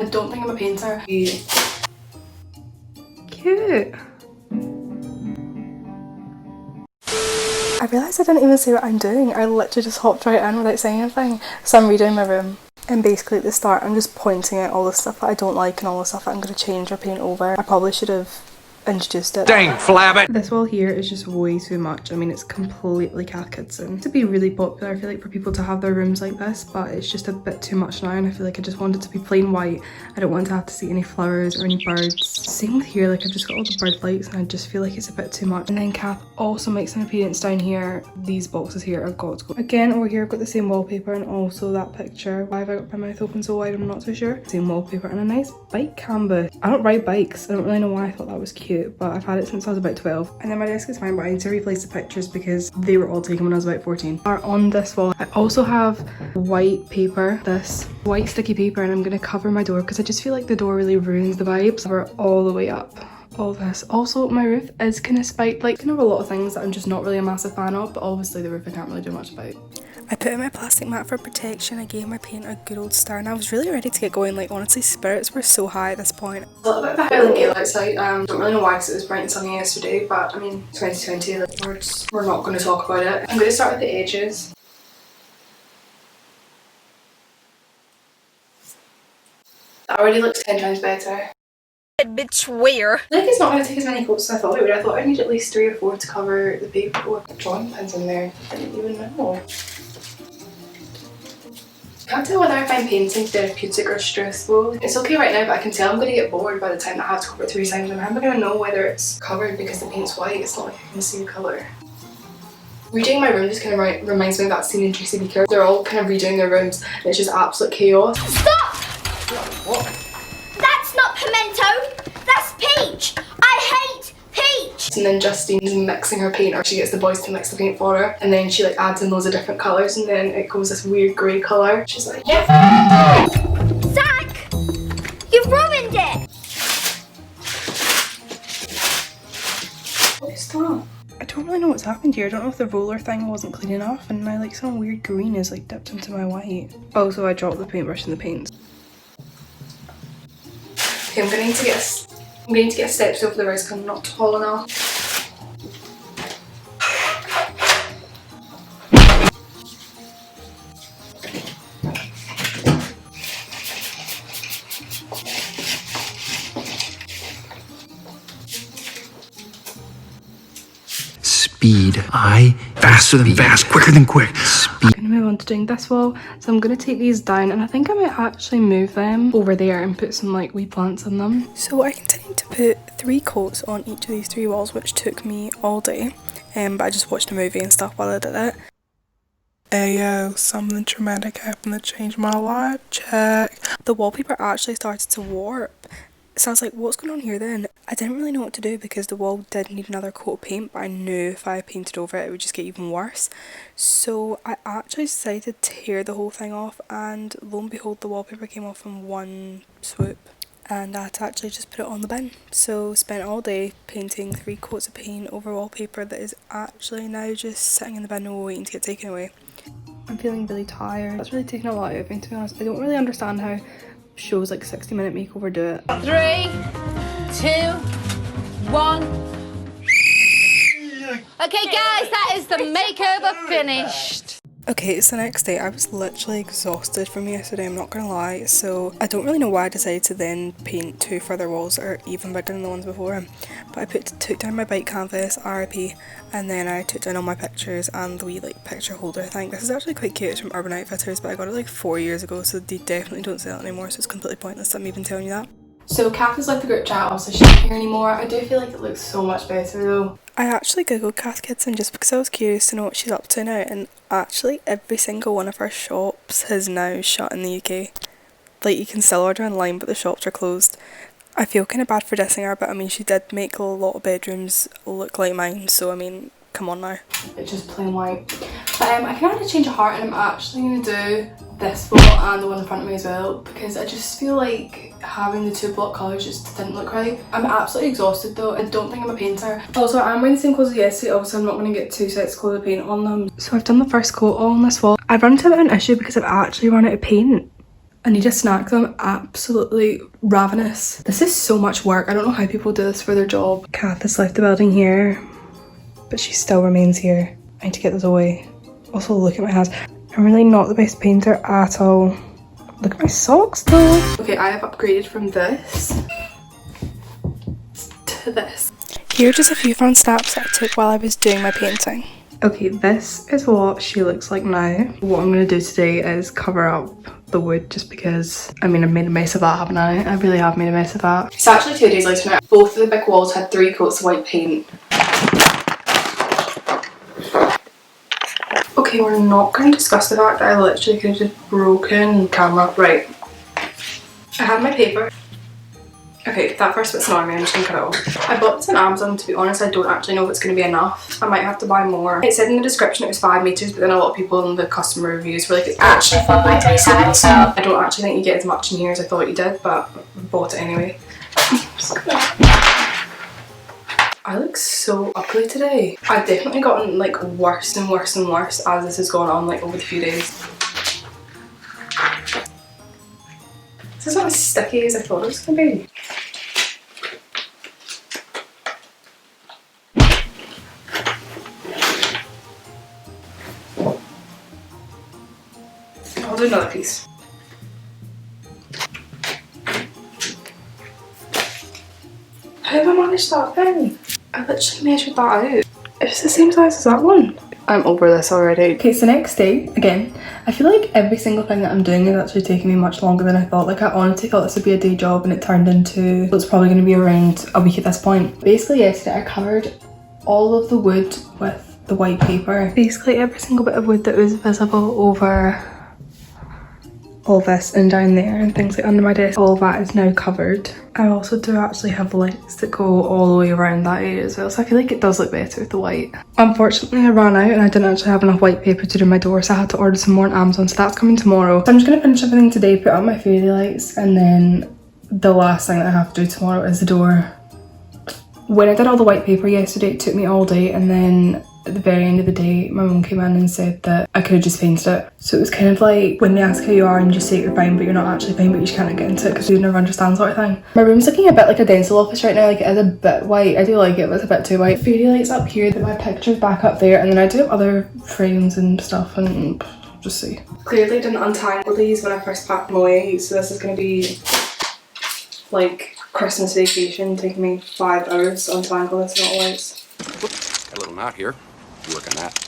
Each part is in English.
I don't think I'm a painter. Cute. I realised I didn't even say what I'm doing. I literally just hopped right in without saying anything. So I'm redoing my room. And basically at the start I'm just pointing out all the stuff that I don't like and all the stuff that I'm going to change or paint over. I probably should have introduced it. Dang flabbit! This wall here is just way too much. I mean, it's completely Cath Kitson. To be really popular, I feel like, for people to have their rooms like this, but it's just a bit too much now, and I feel like I just want it to be plain white. I don't want to have to see any flowers or any birds. Same with here, like I've just got all the bird lights and I just feel like it's a bit too much. And then Cath also makes an appearance down here. These boxes here are got to go. Again, over here I've got the same wallpaper and also that picture. Why have I got my mouth open so wide? I'm not so sure. Same wallpaper and a nice bike canvas. I don't ride bikes. I don't really know why I thought that was cute, but I've had it since I was about 12. And then my desk is fine, but I need to replace the pictures because they were all taken when I was about 14. Are on this wall. I also have white paper, this white sticky paper, and I'm gonna cover my door because I just feel like the door really ruins the vibes. We're all the way up. All this. Also, my roof is kind of spiked. Like, kind of a lot of things that I'm just not really a massive fan of, but obviously the roof I can't really do much about. I put in my plastic mat for protection. I gave my paint a good old start and I was really ready to get going. Like, honestly, spirits were so high at this point. A little bit of a howling gale outside. Don't really know why because it was bright and sunny yesterday, but I mean 2020, like, we're not going to talk about it. I'm going to start with the edges. That already looks 10 times better. Bitch, where? I think it's not going to take as many coats as I thought it would. I thought I'd need at least 3 or 4 to cover the paper. Oh, I've got drawing pins in there. I didn't even know. I can't tell whether I find painting therapeutic or stressful. It's okay right now, but I can tell I'm going to get bored by the time that I have to cover it 3 times. And I'm never going to know whether it's covered because the paint's white. It's not like I can see the colour. Redoing my room just kind of reminds me of that scene in Juicy Beaker. They're all kind of redoing their rooms and it's just absolute chaos. Stop! What? That's not pimento! That's peach! I hate peach! And then Justine's mixing her paint, or she gets the boys to mix the paint for her, and then she like adds in loads of different colours and then it goes this weird grey colour. She's like, yeah. Zach! You've ruined it! What is that? I don't really know what's happened here. I don't know if the roller thing wasn't clean enough and now like some weird green is like dipped into my white. Also, I dropped the paintbrush in the paints. Okay, I'm going to need to get steps over the rest because I'm not tall enough. Speed. Faster than fast, quicker than quick. I'm gonna move on to doing this wall, so I'm gonna take these down and I think I might actually move them over there and put some like wee plants in them. So I continued to put 3 coats on each of these 3 walls, which took me all day, but I just watched a movie and stuff while I did it. Ayo, something traumatic happened that changed my life, check. The wallpaper actually started to warp. So I was like, what's going on here then? I didn't really know what to do because the wall did need another coat of paint, but I knew if I painted over it, it would just get even worse. So I actually decided to tear the whole thing off, and lo and behold, the wallpaper came off in one swoop. And I had to actually just put it on the bin. So spent all day painting 3 coats of paint over wallpaper that is actually now just sitting in the bin and waiting to get taken away. I'm feeling really tired. That's really taken a lot out of me, to be honest. I don't really understand how shows like 60-minute makeover do it. 3, 2, 1. Okay guys, that is the makeover finished. Okay, it's the next day. I was literally exhausted from yesterday, I'm not gonna lie, so I don't really know why I decided to then paint 2 further walls that are even bigger than the ones before. But I took down my bike canvas, RIP, and then I took down all my pictures and the wee like picture holder thing. This is actually quite cute, it's from Urban Outfitters, but I got it like 4 years ago, so they definitely don't sell it anymore, so it's completely pointless that I'm even telling you that. So Cath has left the group chat, obviously she's not here anymore. I do feel like it looks so much better though. I actually googled Cath Kitson just because I was curious to know what she's up to now, and actually every single one of her shops has now shut in the UK. Like, you can still order online but the shops are closed. I feel kind of bad for dissing her, but I mean she did make a lot of bedrooms look like mine, so I mean, come on now. It's just plain white. But I can add a change of heart, and I'm actually going to do this wall and the one in front of me as well, because I just feel like having the 2 block colours just didn't look right. I'm absolutely exhausted though. I don't think I'm a painter. Also, I'm wearing the same clothes as yesterday, also I'm not going to get 2 sets of clothes of paint on them. So I've done the first coat all on this wall. I've run into a bit of an issue because I've actually run out of paint. I need a snack though, I'm absolutely ravenous. This is so much work. I don't know how people do this for their job. Cath has left the building here, but she still remains here. I need to get this away. Also, look at my hands. I'm really not the best painter at all. Look at my socks though. Okay, I have upgraded from this to this. Here are just a few fun snaps that I took while I was doing my painting. Okay, this is what she looks like now. What I'm going to do today is cover up the wood just because, I mean, I've made a mess of that, haven't I? I really have made a mess of that. It's actually 2 days later now. Both of the big walls had 3 coats of white paint. Okay, we're not going to discuss the fact that I literally could have just broken the camera. Right. I had my paper. Okay, that first bit's annoying me, I'm just gonna cut it off. I bought this on Amazon, to be honest. I don't actually know if it's going to be enough. I might have to buy more. It said in the description it was 5 meters, but then a lot of people in the customer reviews were like, it's actually 4.37, so I don't actually think you get as much in here as I thought you did, but I bought it anyway. I look so ugly today. I've definitely gotten like worse and worse and worse as this has gone on like over the few days. This is not as sticky as I thought it was going to be. I'll do another piece. How have I managed that thing? I literally measured that out. It's the same size as that one. I'm over this already. Okay, it's the next day. Again, I feel like every single thing that I'm doing is actually taking me much longer than I thought. Like, I honestly thought this would be a day job and it turned into, well, it's probably going to be around a week at this point. Basically, yesterday I covered all of the wood with the white paper. Basically, every single bit of wood that was visible over all this and down there and things like under my desk, all of that is now covered. I also do actually have lights that go all the way around that area as well, so I feel like it does look better with the white. Unfortunately, I ran out and I didn't actually have enough white paper to do my door, so I had to order some more on Amazon, so that's coming tomorrow. So I'm just going to finish everything today, put up my fairy lights, and then the last thing that I have to do tomorrow is the door. When I did all the white paper yesterday, it took me all day, and then at the very end of the day, my mum came in and said that I could have just painted it. So it was kind of like when they ask how you are and you just say you're fine, but you're not actually fine, but you just can't get into it because you never understand sort of thing. My room's looking a bit like a dental office right now, like it is a bit white. I do like it, but it's a bit too white. Fairy lights up here, my picture's back up there, and then I do have other frames and stuff, and just see. Clearly I didn't untangle these when I first packed them away, so this is going to be like Christmas vacation, taking me 5 hours to untangle this knot of lights. Got a little knot here. Work on that.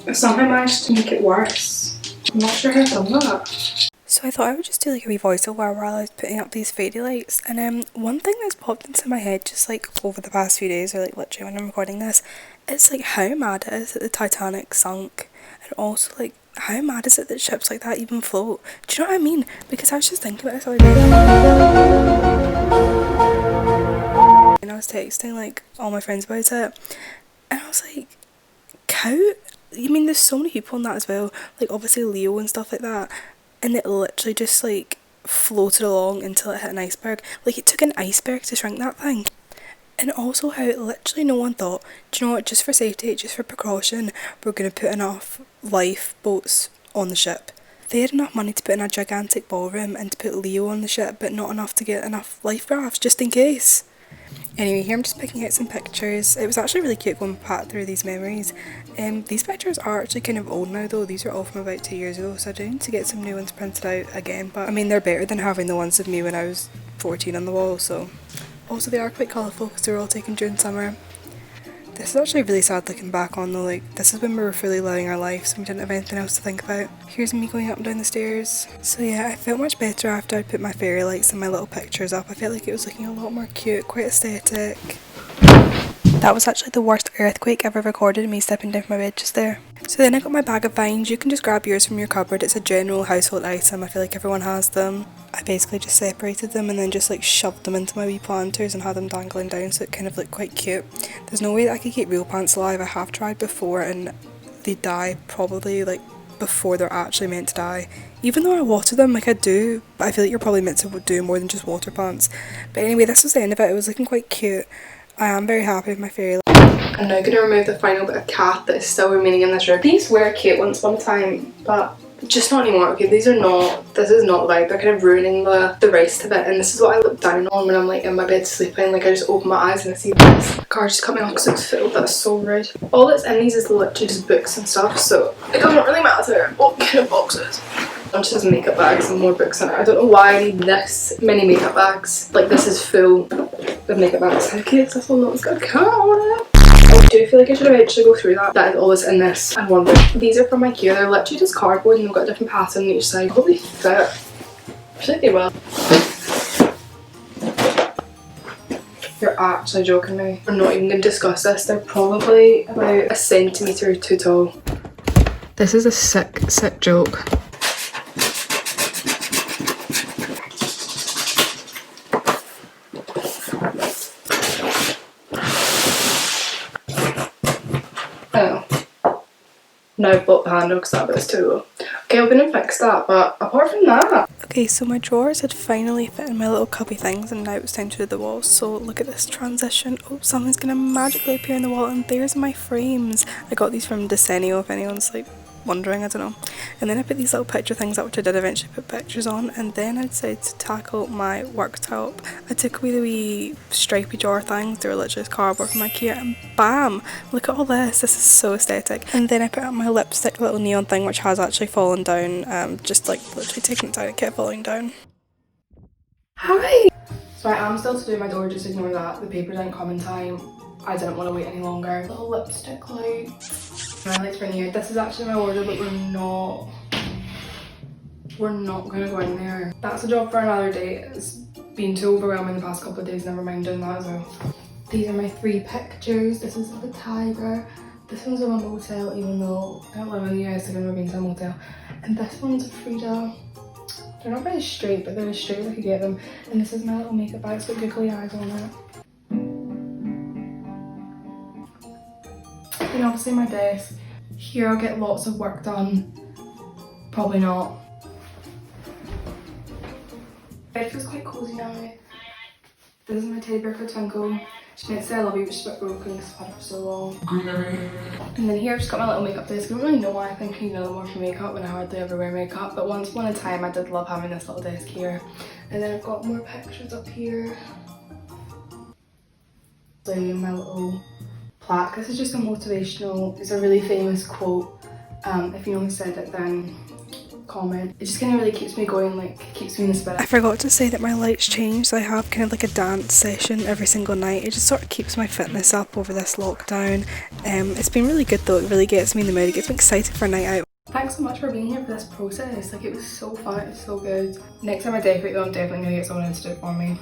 I somehow managed to make it worse. I'm not sure how I've done that. So I thought I would just do like a wee voiceover while I was putting up these fairy lights, and one thing that's popped into my head just like over the past few days, or like literally when I'm recording this, it's like how mad it is that the Titanic sunk, and also like how mad is it that ships like that even float? Do you know what I mean? Because I was just thinking about this the other day. And I was texting like all my friends about it, and I was like, how? I mean, there's so many people in that as well, like obviously Leo and stuff like that, and it literally just like floated along until it hit an iceberg. Like it took an iceberg to shrink that thing. And also how literally no one thought, do you know what, just for safety, just for precaution, we're going to put enough lifeboats on the ship. They had enough money to put in a gigantic ballroom and to put Leo on the ship, but not enough to get enough life rafts, just in case. Anyway, here I'm just picking out some pictures. It was actually really cute going back through these memories. These pictures are actually kind of old now though. These are all from about 2 years ago, so I do need to get some new ones printed out again. But I mean, they're better than having the ones of me when I was 14 on the wall, so. Also, they are quite colourful because they were all taken during summer. This is actually really sad looking back on though, like this is when we were fully living our lives and we didn't have anything else to think about. Here's me going up and down the stairs. So yeah, I felt much better after I put my fairy lights and my little pictures up. I felt like it was looking a lot more cute, quite aesthetic. That was actually the worst earthquake ever recorded, me stepping down from my bed just there. So then I got my bag of vines. You can just grab yours from your cupboard. It's a general household item. I feel like everyone has them. I basically just separated them and then just like shoved them into my wee planters and had them dangling down so it kind of looked quite cute. There's no way that I could keep real plants alive. I have tried before and they die probably like before they're actually meant to die. Even though I water them like I do, but I feel like you're probably meant to do more than just water plants. But anyway, this was the end of it. It was looking quite cute. I am very happy with my fairy lights. I'm now going to remove the final bit of Cath that is still remaining in this room. These were cute once upon a time, but just not anymore. Okay, these are not, this is not like, they're kind of ruining the rest of it, and this is what I look down on when I'm like in my bed sleeping. Like I just open my eyes and I see this. The car just cut me off because it's filled. That's so rude. All that's in these is literally just books and stuff, so it doesn't really matter what kind of boxes. It just has makeup bags and more books in it. I don't know why I need this many makeup bags. Like this is full of makeup bags. How cute is this one? It's got a cat on it. I do feel like I should eventually go through that. That is all that's in this and one book. These are from IKEA. They're literally just cardboard and they've got a different pattern on each side. I hope they fit. I think they will. You're actually joking me. I'm not even going to discuss this. They're probably about a centimetre too tall. This is a sick joke. Oh. Now I've bought the handle because that bit's too low. Okay, I'm going to fix that, but apart from that... Okay, so my drawers had finally fit in my little cubby things and now it's time to do the walls. So look at this transition. Oh, something's going to magically appear in the wall and there's my frames. I got these from Decenio if anyone's like wondering, I don't know. And then I put these little picture things up, which I did eventually put pictures on, and then I decided to tackle my worktop. I took away the wee stripy drawer things, they were literally just cardboard from IKEA, and bam! Look at all this, this is so aesthetic. And then I put up my lipstick little neon thing, which has actually fallen down, just like literally taking it down, it kept falling down. Hi! So I am still to do my door, just ignore that. The paper didn't come in time. I didn't want to wait any longer. Little lipstick light. Highlights for the year. This is actually my order, but we're not gonna go in there. That's a job for another day. It's been too overwhelming the past couple of days, never mind doing that as well. These are my 3 pictures. This is of a tiger. This one's of a motel, even though I don't live in the US, I've never been to a motel. And this one's of Frida. They're not very straight, but they're as straight as I could get them. And this is my little makeup bag. It's got googly eyes on it. And obviously my desk. Here I'll get lots of work done. Probably not. Bed feels quite cozy now. This is my teddy bear for Twinkle. She meant to say I love you, but she's a bit broken because I've had her for so long. And then here I've just got my little makeup desk. I don't really know why I think I need more for makeup when I hardly ever wear makeup, but once upon a time I did love having this little desk here. And then I've got more pictures up here. So my little plaque. This is just a motivational, it's a really famous quote. If you know who said it, then comment. It just kind of really keeps me going, like keeps me in the spirit. I forgot to say that my lights changed. I have kind of like a dance session every single night. It just sort of keeps my fitness up over this lockdown. It's been really good though. It really gets me in the mood. It gets me excited for a night out. Thanks so much for being here for this process. Like it was so fun. It was so good. Next time I decorate though, I'm definitely gonna get someone else to do it for me.